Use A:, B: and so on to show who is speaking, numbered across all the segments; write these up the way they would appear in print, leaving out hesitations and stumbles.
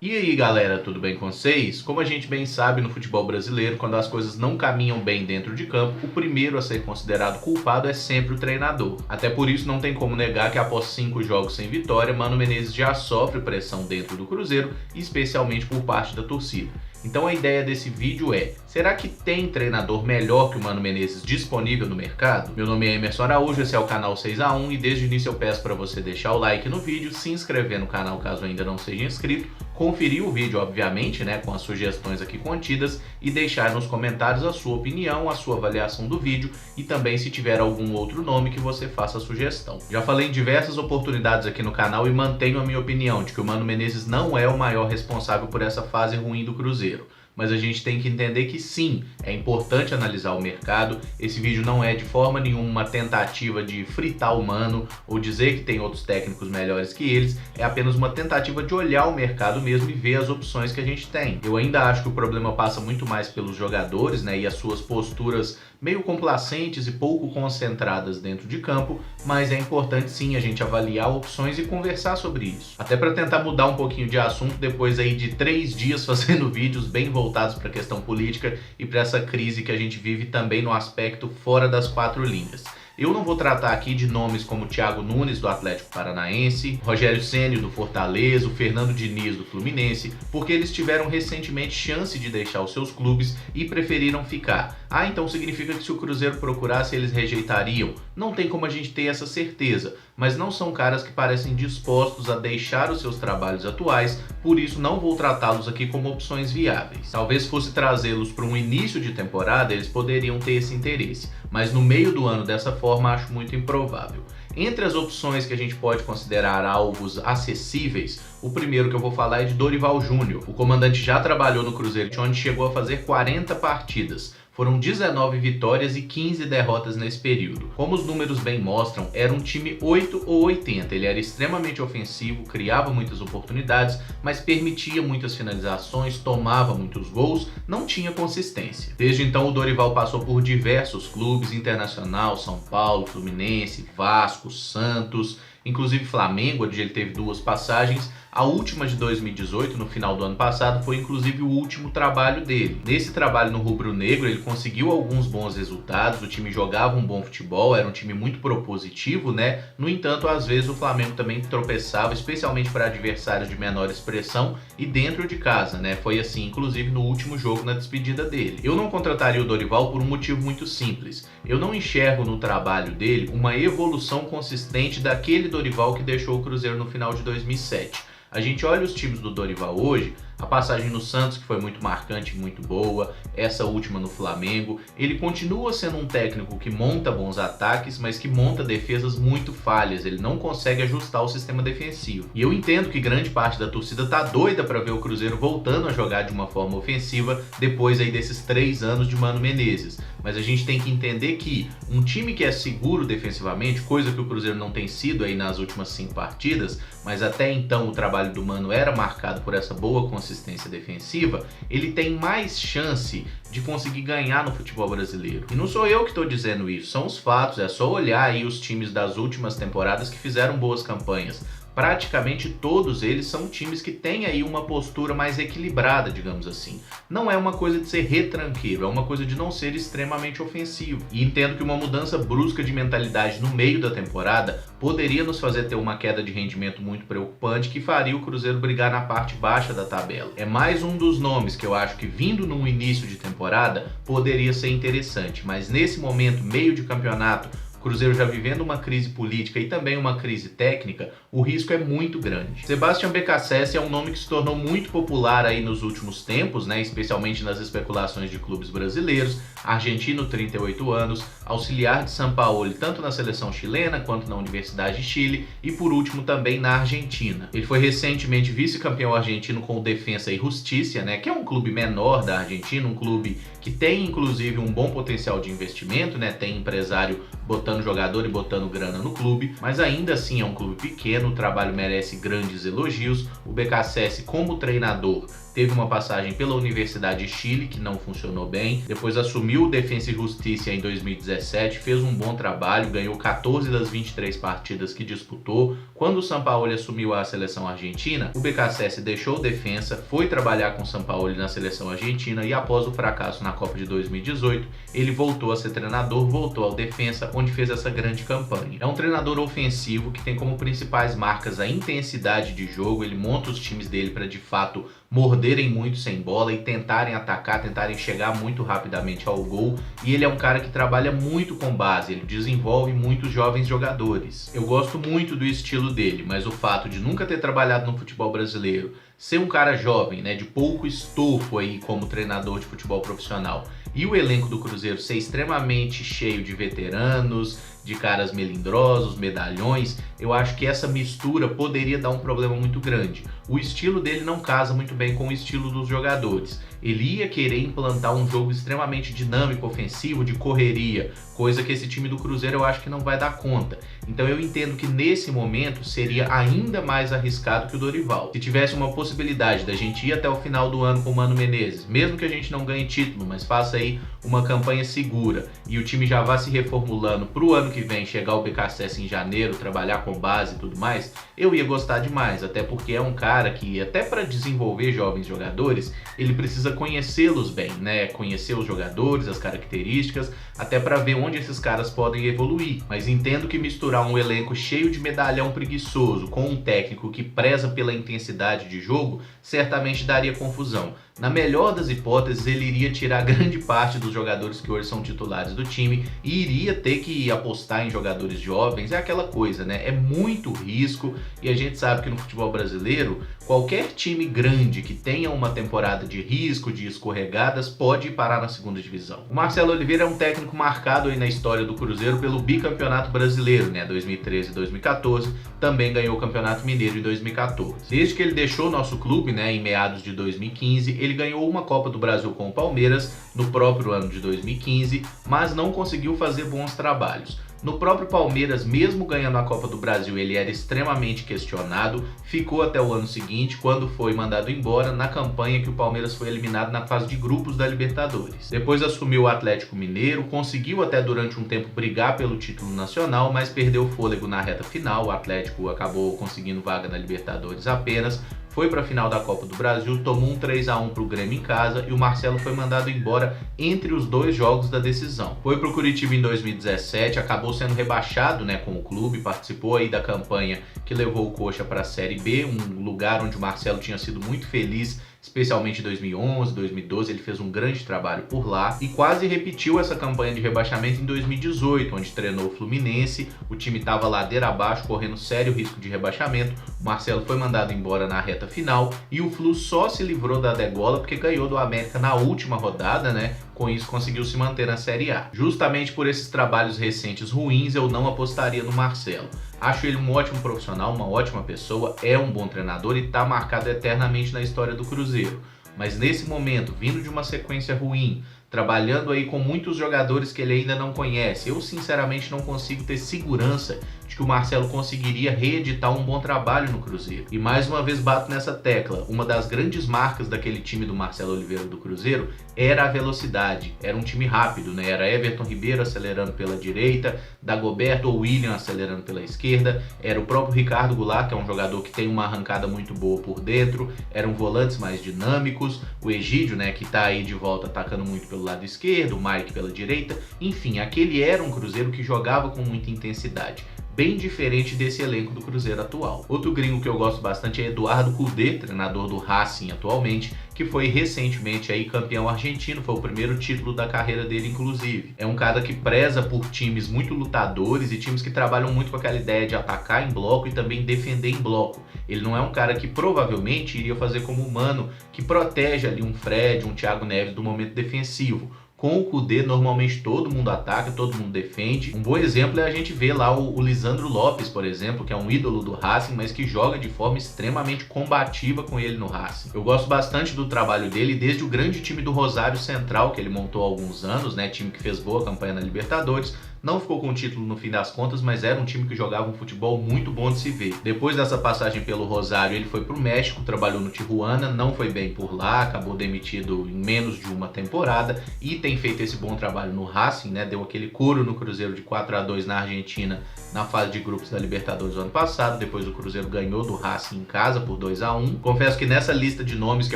A: E aí galera, tudo bem com vocês? Como a gente bem sabe, no futebol brasileiro, quando as coisas não caminham bem dentro de campo, o primeiro a ser considerado culpado é sempre o treinador. Até por isso não tem como negar que após 5 jogos sem vitória, Mano Menezes já sofre pressão dentro do Cruzeiro, especialmente por parte da torcida. Então a ideia desse vídeo é: será que tem treinador melhor que o Mano Menezes disponível no mercado? Meu nome é Emerson Araújo, esse é o canal 6x1 e desde o início eu peço para você deixar o like no vídeo, se inscrever no canal caso ainda não seja inscrito, conferir o vídeo obviamente, com as sugestões aqui contidas e deixar nos comentários a sua opinião, a sua avaliação do vídeo e também se tiver algum outro nome que você faça a sugestão. Já falei em diversas oportunidades aqui no canal e mantenho a minha opinião de que o Mano Menezes não é o maior responsável por essa fase ruim do Cruzeiro. Mas a gente tem que entender que sim, é importante analisar o mercado. Esse vídeo não é de forma nenhuma uma tentativa de fritar o Mano ou dizer que tem outros técnicos melhores que eles, é apenas uma tentativa de olhar o mercado mesmo e ver as opções que a gente tem. Eu ainda acho que o problema passa muito mais pelos jogadores, e as suas posturas meio complacentes e pouco concentradas dentro de campo, mas é importante sim a gente avaliar opções e conversar sobre isso. Até para tentar mudar um pouquinho de assunto depois aí de 3 dias fazendo vídeos bem voltados para a questão política e para essa crise que a gente vive também no aspecto fora das 4 linhas. Eu não vou tratar aqui de nomes como Thiago Nunes do Atlético Paranaense, Rogério Ceni do Fortaleza, o Fernando Diniz do Fluminense, porque eles tiveram recentemente chance de deixar os seus clubes e preferiram ficar. Então significa que se o Cruzeiro procurasse eles rejeitariam? Não tem como a gente ter essa certeza, mas não são caras que parecem dispostos a deixar os seus trabalhos atuais, por isso não vou tratá-los aqui como opções viáveis. Talvez fosse trazê-los para um início de temporada, eles poderiam ter esse interesse, mas no meio do ano dessa forma acho muito improvável. Entre as opções que a gente pode considerar alvos acessíveis, o primeiro que eu vou falar é de Dorival Júnior. O comandante já trabalhou no Cruzeiro, onde chegou a fazer 40 partidas. Foram 19 vitórias e 15 derrotas nesse período. Como os números bem mostram, era um time 8 ou 80. Ele era extremamente ofensivo, criava muitas oportunidades, mas permitia muitas finalizações, tomava muitos gols, não tinha consistência. Desde então o Dorival passou por diversos clubes: Internacional, São Paulo, Fluminense, Vasco, Santos, inclusive Flamengo, onde ele teve 2 passagens. A última de 2018, no final do ano passado, foi inclusive o último trabalho dele. Nesse trabalho no rubro-negro, ele conseguiu alguns bons resultados, o time jogava um bom futebol, era um time muito propositivo, No entanto, às vezes o Flamengo também tropeçava, especialmente para adversários de menor expressão e dentro de casa, Foi assim, inclusive, no último jogo, na despedida dele. Eu não contrataria o Dorival por um motivo muito simples. Eu não enxergo no trabalho dele uma evolução consistente daquele Dorival que deixou o Cruzeiro no final de 2007. A gente olha os times do Dorival hoje, a passagem no Santos, que foi muito marcante e muito boa, essa última no Flamengo. Ele continua sendo um técnico que monta bons ataques, mas que monta defesas muito falhas. Ele não consegue ajustar o sistema defensivo. E eu entendo que grande parte da torcida tá doida para ver o Cruzeiro voltando a jogar de uma forma ofensiva depois aí desses 3 anos de Mano Menezes. Mas a gente tem que entender que um time que é seguro defensivamente, coisa que o Cruzeiro não tem sido aí nas últimas 5 partidas, mas até então o trabalho do Mano era marcado por essa boa consistência defensiva, ele tem mais chance de conseguir ganhar no futebol brasileiro. E não sou eu que estou dizendo isso, são os fatos, é só olhar aí os times das últimas temporadas que fizeram boas campanhas. Praticamente todos eles são times que têm aí uma postura mais equilibrada, digamos assim. Não é uma coisa de ser retranqueiro, é uma coisa de não ser extremamente ofensivo. E entendo que uma mudança brusca de mentalidade no meio da temporada poderia nos fazer ter uma queda de rendimento muito preocupante que faria o Cruzeiro brigar na parte baixa da tabela. É mais um dos nomes que eu acho que, vindo no início de temporada, poderia ser interessante, mas nesse momento, meio de campeonato, Cruzeiro já vivendo uma crise política e também uma crise técnica, o risco é muito grande. Sebastian Becassese é um nome que se tornou muito popular aí nos últimos tempos, especialmente nas especulações de clubes brasileiros. Argentino, 38 anos, auxiliar de Sampaoli tanto na seleção chilena quanto na Universidade de Chile e por último também na Argentina. Ele foi recentemente vice-campeão argentino com o Defensa e Justicia, que é um clube menor da Argentina, um clube que tem inclusive um bom potencial de investimento, tem empresário botando jogador e botando grana no clube, mas ainda assim é um clube pequeno, o trabalho merece grandes elogios. O Becassese, como treinador, teve uma passagem pela Universidade de Chile, que não funcionou bem, depois assumiu o Defensa e Justiça em 2017, fez um bom trabalho, ganhou 14 das 23 partidas que disputou. Quando o Sampaoli assumiu a seleção argentina, o BKSS deixou o Defensa, foi trabalhar com o Sampaoli na seleção argentina e após o fracasso na Copa de 2018, ele voltou a ser treinador, voltou ao Defensa, onde fez essa grande campanha. É um treinador ofensivo que tem como principais marcas a intensidade de jogo, ele monta os times dele para de fato morderem muito sem bola e tentarem atacar, tentarem chegar muito rapidamente ao gol, e ele é um cara que trabalha muito com base, ele desenvolve muitos jovens jogadores. Eu gosto muito do estilo dele, mas o fato de nunca ter trabalhado no futebol brasileiro, ser um cara jovem, de pouco estofo aí como treinador de futebol profissional, e o elenco do Cruzeiro ser extremamente cheio de veteranos, de caras melindrosos, medalhões, eu acho que essa mistura poderia dar um problema muito grande. O estilo dele não casa muito bem com o estilo dos jogadores. Ele ia querer implantar um jogo extremamente dinâmico, ofensivo, de correria, coisa que esse time do Cruzeiro eu acho que não vai dar conta. Então eu entendo que nesse momento seria ainda mais arriscado que o Dorival. Se tivesse uma possibilidade da gente ir até o final do ano com o Mano Menezes, mesmo que a gente não ganhe título, mas faça aí uma campanha segura e o time já vá se reformulando para o ano que vem, chegar o BKSS em janeiro, trabalhar com base e tudo mais, eu ia gostar demais, até porque é um cara que, até para desenvolver jovens jogadores, ele precisa conhecê-los bem, conhecer os jogadores, as características, até para ver onde esses caras podem evoluir. Mas entendo que misturar um elenco cheio de medalhão preguiçoso com um técnico que preza pela intensidade de jogo, certamente daria confusão. Na melhor das hipóteses, ele iria tirar grande parte dos jogadores que hoje são titulares do time e iria ter que apostar em jogadores jovens. É aquela coisa, é muito risco, e a gente sabe que no futebol brasileiro, qualquer time grande que tenha uma temporada de risco, de escorregadas, pode parar na segunda divisão. O Marcelo Oliveira é um técnico marcado aí na história do Cruzeiro pelo bicampeonato brasileiro, 2013 e 2014, também ganhou o Campeonato Mineiro em 2014. Desde que ele deixou o nosso clube, em meados de 2015, ele ganhou uma Copa do Brasil com o Palmeiras no próprio ano de 2015, mas não conseguiu fazer bons trabalhos. No próprio Palmeiras, mesmo ganhando a Copa do Brasil, ele era extremamente questionado, ficou até o ano seguinte, quando foi mandado embora na campanha que o Palmeiras foi eliminado na fase de grupos da Libertadores. Depois assumiu o Atlético Mineiro, conseguiu até durante um tempo brigar pelo título nacional, mas perdeu fôlego na reta final, o Atlético acabou conseguindo vaga na Libertadores apenas, foi para a final da Copa do Brasil, tomou um 3-1 para o Grêmio em casa e o Marcelo foi mandado embora entre os dois jogos da decisão. Foi para o Curitiba em 2017, acabou sendo rebaixado com o clube, participou aí da campanha que levou o Coxa para a Série B, um lugar onde o Marcelo tinha sido muito feliz, especialmente em 2011, 2012, ele fez um grande trabalho por lá e quase repetiu essa campanha de rebaixamento em 2018, onde treinou o Fluminense, o time estava ladeira abaixo, correndo sério risco de rebaixamento, o Marcelo foi mandado embora na reta final e o Flu só se livrou da degola porque ganhou do América na última rodada, com isso conseguiu se manter na Série A. Justamente por esses trabalhos recentes ruins, eu não apostaria no Marcelo. Acho ele um ótimo profissional, uma ótima pessoa, é um bom treinador e está marcado eternamente na história do Cruzeiro. Mas nesse momento, vindo de uma sequência ruim, trabalhando aí com muitos jogadores que ele ainda não conhece, eu sinceramente não consigo ter segurança de que o Marcelo conseguiria reeditar um bom trabalho no Cruzeiro. E mais uma vez bato nessa tecla, uma das grandes marcas daquele time do Marcelo Oliveira do Cruzeiro era a velocidade, era um time rápido, era Everton Ribeiro acelerando pela direita, Dagoberto ou William acelerando pela esquerda, era o próprio Ricardo Goulart, que é um jogador que tem uma arrancada muito boa por dentro, eram volantes mais dinâmicos, o Egídio, que tá aí de volta atacando muito pelo lado esquerdo, o Mike pela direita, enfim, aquele era um Cruzeiro que jogava com muita intensidade. Bem diferente desse elenco do Cruzeiro atual. Outro gringo que eu gosto bastante é Eduardo Cudê, treinador do Racing atualmente, que foi recentemente aí campeão argentino, foi o primeiro título da carreira dele inclusive. É um cara que preza por times muito lutadores e times que trabalham muito com aquela ideia de atacar em bloco e também defender em bloco. Ele não é um cara que provavelmente iria fazer como o Mano, que protege ali um Fred, um Thiago Neves do momento defensivo. Com o Cudê, normalmente todo mundo ataca, todo mundo defende. Um bom exemplo é a gente ver lá o Lisandro Lopes, por exemplo, que é um ídolo do Racing, mas que joga de forma extremamente combativa com ele no Racing. Eu gosto bastante do trabalho dele, desde o grande time do Rosário Central, que ele montou há alguns anos, time que fez boa campanha na Libertadores, não ficou com o título no fim das contas, mas era um time que jogava um futebol muito bom de se ver. Depois dessa passagem pelo Rosário, ele foi para o México, trabalhou no Tijuana, não foi bem por lá, acabou demitido em menos de uma temporada e tem feito esse bom trabalho no Racing, né? Deu aquele couro no Cruzeiro de 4-2 na Argentina na fase de grupos da Libertadores do ano passado. Depois o Cruzeiro ganhou do Racing em casa por 2-1. Confesso que nessa lista de nomes que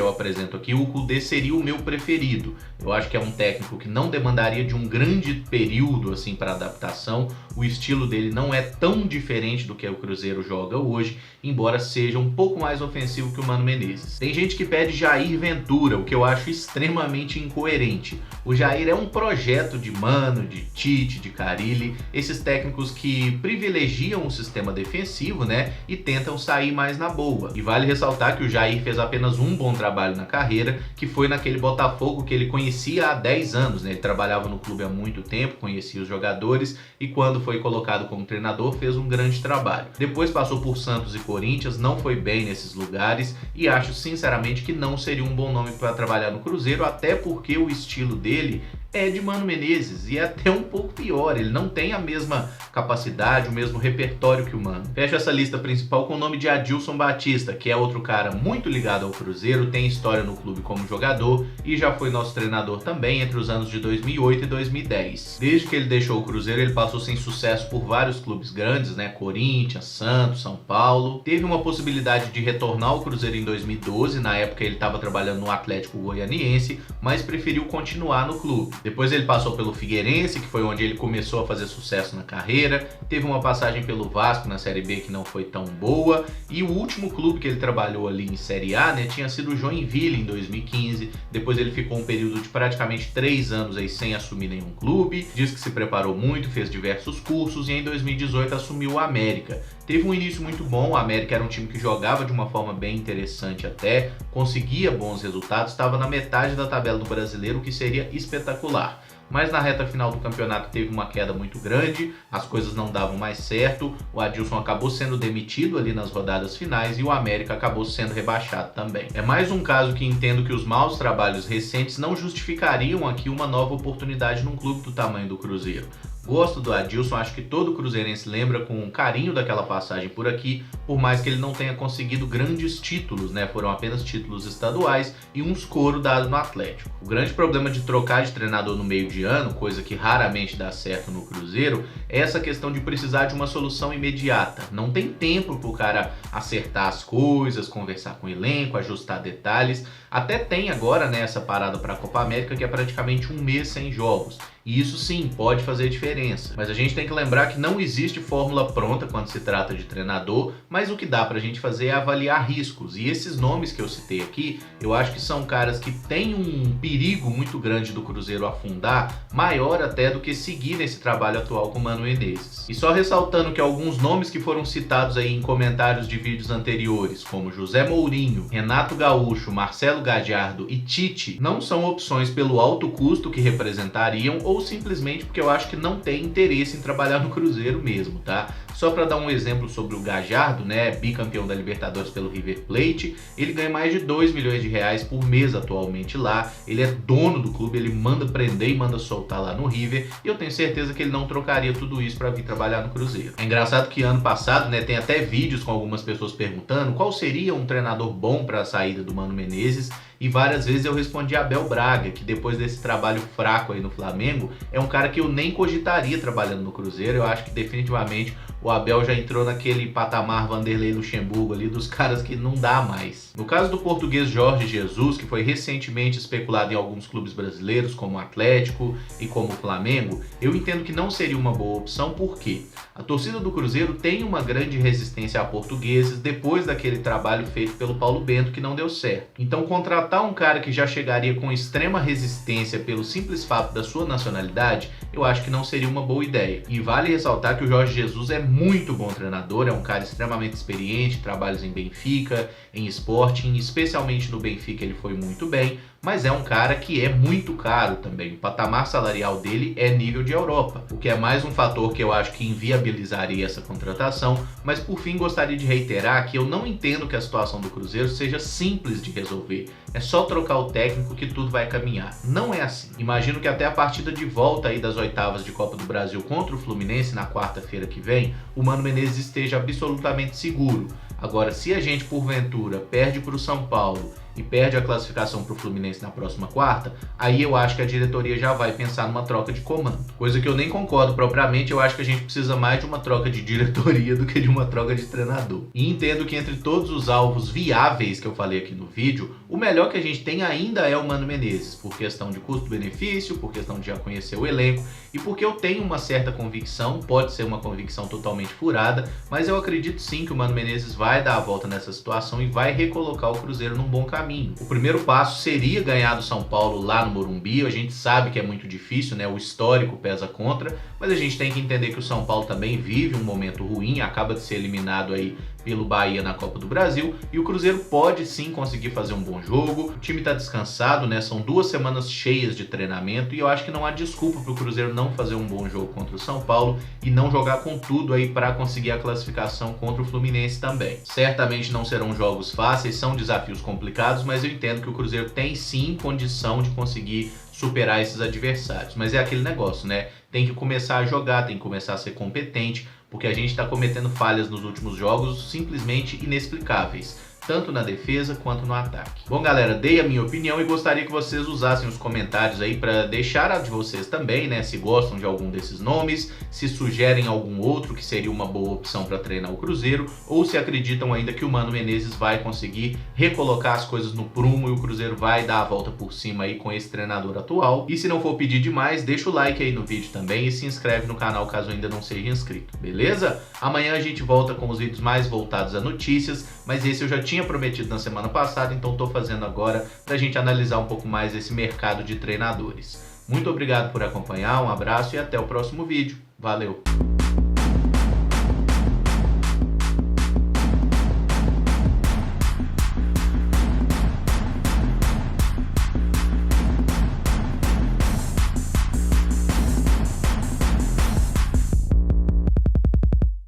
A: eu apresento aqui, o Kudê seria o meu preferido. Eu acho que é um técnico que não demandaria de um grande período assim para adaptação. O estilo dele não é tão diferente do que o Cruzeiro joga hoje, embora seja um pouco mais ofensivo que o Mano Menezes. Tem gente que pede Jair Ventura, o que eu acho extremamente incoerente. O Jair é um projeto de Mano, de Tite, de Carille, esses técnicos que privilegiam o sistema defensivo, né, e tentam sair mais na boa. E vale ressaltar que o Jair fez apenas um bom trabalho na carreira, que foi naquele Botafogo que ele conhecia há 10 anos, né? Ele trabalhava no clube há muito tempo, conhecia os jogadores e quando foi colocado como treinador fez um grande trabalho. Depois passou por Santos e Corinthians, não foi bem nesses lugares e acho sinceramente que não seria um bom nome para trabalhar no Cruzeiro, até porque o estilo dele é de Mano Menezes e é até um pouco pior, ele não tem a mesma capacidade, o mesmo repertório que o Mano. Fecho essa lista principal com o nome de Adilson Batista, que é outro cara muito ligado ao Cruzeiro, tem história no clube como jogador e já foi nosso treinador também entre os anos de 2008 e 2010. Desde que ele deixou o Cruzeiro, ele passou sem sucesso por vários clubes grandes, né? Corinthians, Santos, São Paulo. Teve uma possibilidade de retornar ao Cruzeiro em 2012, na época ele estava trabalhando no Atlético Goianiense, mas preferiu continuar no clube. Depois ele passou pelo Figueirense, que foi onde ele começou a fazer sucesso na carreira. Teve uma passagem pelo Vasco na Série B que não foi tão boa. E o último clube que ele trabalhou ali em Série A, né, tinha sido o Joinville em 2015. Depois ele ficou um período de praticamente 3 anos aí sem assumir nenhum clube. Diz que se preparou muito, fez diversos cursos e em 2018 assumiu o América. Teve um início muito bom, o América era um time que jogava de uma forma bem interessante até, conseguia bons resultados, estava na metade da tabela do Brasileiro, o que seria espetacular. Mas na reta final do campeonato teve uma queda muito grande, as coisas não davam mais certo, o Adilson acabou sendo demitido ali nas rodadas finais e o América acabou sendo rebaixado também. É mais um caso que entendo que os maus trabalhos recentes não justificariam aqui uma nova oportunidade num clube do tamanho do Cruzeiro. Gosto do Adilson, acho que todo cruzeirense lembra com carinho daquela passagem por aqui, por mais que ele não tenha conseguido grandes títulos, né? Foram apenas títulos estaduais e uns coro dado no Atlético. O grande problema de trocar de treinador no meio de ano, coisa que raramente dá certo no Cruzeiro, é essa questão de precisar de uma solução imediata. Não tem tempo para o cara acertar as coisas, conversar com o elenco, ajustar detalhes. Até tem agora, né, essa parada para a Copa América que é praticamente um mês sem jogos. E isso sim, pode fazer diferença. Mas a gente tem que lembrar que não existe fórmula pronta quando se trata de treinador, mas o que dá pra gente fazer é avaliar riscos. E esses nomes que eu citei aqui, eu acho que são caras que têm um perigo muito grande do Cruzeiro afundar, maior até do que seguir nesse trabalho atual com o Mano Menezes. E só ressaltando que alguns nomes que foram citados aí em comentários de vídeos anteriores, como José Mourinho, Renato Gaúcho, Marcelo Gallardo e Tite, não são opções pelo alto custo que representariam ou simplesmente porque eu acho que não tem interesse em trabalhar no Cruzeiro mesmo, tá? Só para dar um exemplo sobre o Gallardo, né, bicampeão da Libertadores pelo River Plate, ele ganha mais de 2 milhões de reais por mês atualmente lá, ele é dono do clube, ele manda prender e manda soltar lá no River, e eu tenho certeza que ele não trocaria tudo isso para vir trabalhar no Cruzeiro. É engraçado que ano passado, né, tem até vídeos com algumas pessoas perguntando qual seria um treinador bom para a saída do Mano Menezes, e várias vezes eu respondi Abel Braga, que depois desse trabalho fraco aí no Flamengo, é um cara que eu nem cogitaria trabalhando no Cruzeiro. Eu acho que definitivamente o Abel já entrou naquele patamar Vanderlei Luxemburgo ali dos caras que não dá mais. No caso do português Jorge Jesus, que foi recentemente especulado em alguns clubes brasileiros, como o Atlético e como o Flamengo, eu entendo que não seria uma boa opção, porque a torcida do Cruzeiro tem uma grande resistência a portugueses depois daquele trabalho feito pelo Paulo Bento que não deu certo. Então contratar um cara que já chegaria com extrema resistência pelo simples fato da sua nacionalidade, eu acho que não seria uma boa ideia. E vale ressaltar que o Jorge Jesus é muito bom treinador, é um cara extremamente experiente, trabalhos em Benfica, em Sporting, especialmente no Benfica ele foi muito bem, mas é um cara que é muito caro também. O patamar salarial dele é nível de Europa, o que é mais um fator que eu acho que inviabilizaria essa contratação. Mas por fim, gostaria de reiterar que eu não entendo que a situação do Cruzeiro seja simples de resolver. É só trocar o técnico que tudo vai caminhar. Não é assim. Imagino que até a partida de volta aí das oitavas de Copa do Brasil contra o Fluminense na quarta-feira que vem, o Mano Menezes esteja absolutamente seguro. Agora, se a gente porventura perde para o São Paulo e perde a classificação para o Fluminense na próxima quarta, aí eu acho que a diretoria já vai pensar numa troca de comando. Coisa que eu nem concordo propriamente, eu acho que a gente precisa mais de uma troca de diretoria do que de uma troca de treinador. E entendo que entre todos os alvos viáveis que eu falei aqui no vídeo, o melhor que a gente tem ainda é o Mano Menezes, por questão de custo-benefício, por questão de já conhecer o elenco e porque eu tenho uma certa convicção, pode ser uma convicção totalmente furada, mas eu acredito sim que o Mano Menezes vai dar a volta nessa situação e vai recolocar o Cruzeiro num bom caminho. O primeiro passo seria ganhar do São Paulo lá no Morumbi. A gente sabe que é muito difícil, né? O histórico pesa contra, mas a gente tem que entender que o São Paulo também vive um momento ruim, acaba de ser eliminado aí pelo Bahia na Copa do Brasil, e o Cruzeiro pode sim conseguir fazer um bom jogo. O time tá descansado, né? São 2 semanas cheias de treinamento e eu acho que não há desculpa pro Cruzeiro não fazer um bom jogo contra o São Paulo e não jogar com tudo aí para conseguir a classificação contra o Fluminense também. Certamente não serão jogos fáceis, são desafios complicados, mas eu entendo que o Cruzeiro tem sim condição de conseguir superar esses adversários. Mas é aquele negócio, né? Tem que começar a jogar, tem que começar a ser competente, porque a gente está cometendo falhas nos últimos jogos simplesmente inexplicáveis, tanto na defesa quanto no ataque. Bom, galera, dei a minha opinião e gostaria que vocês usassem os comentários aí para deixar a de vocês também, né? Se gostam de algum desses nomes, se sugerem algum outro que seria uma boa opção para treinar o Cruzeiro, ou se acreditam ainda que o Mano Menezes vai conseguir recolocar as coisas no prumo e o Cruzeiro vai dar a volta por cima aí com esse treinador atual. E se não for pedir demais, deixa o like aí no vídeo também e se inscreve no canal caso ainda não seja inscrito, beleza? Amanhã a gente volta com os vídeos mais voltados a notícias, mas esse eu já tinha prometido na semana passada, então estou fazendo agora para a gente analisar um pouco mais esse mercado de treinadores. Muito obrigado por acompanhar, um abraço e até o próximo vídeo. Valeu!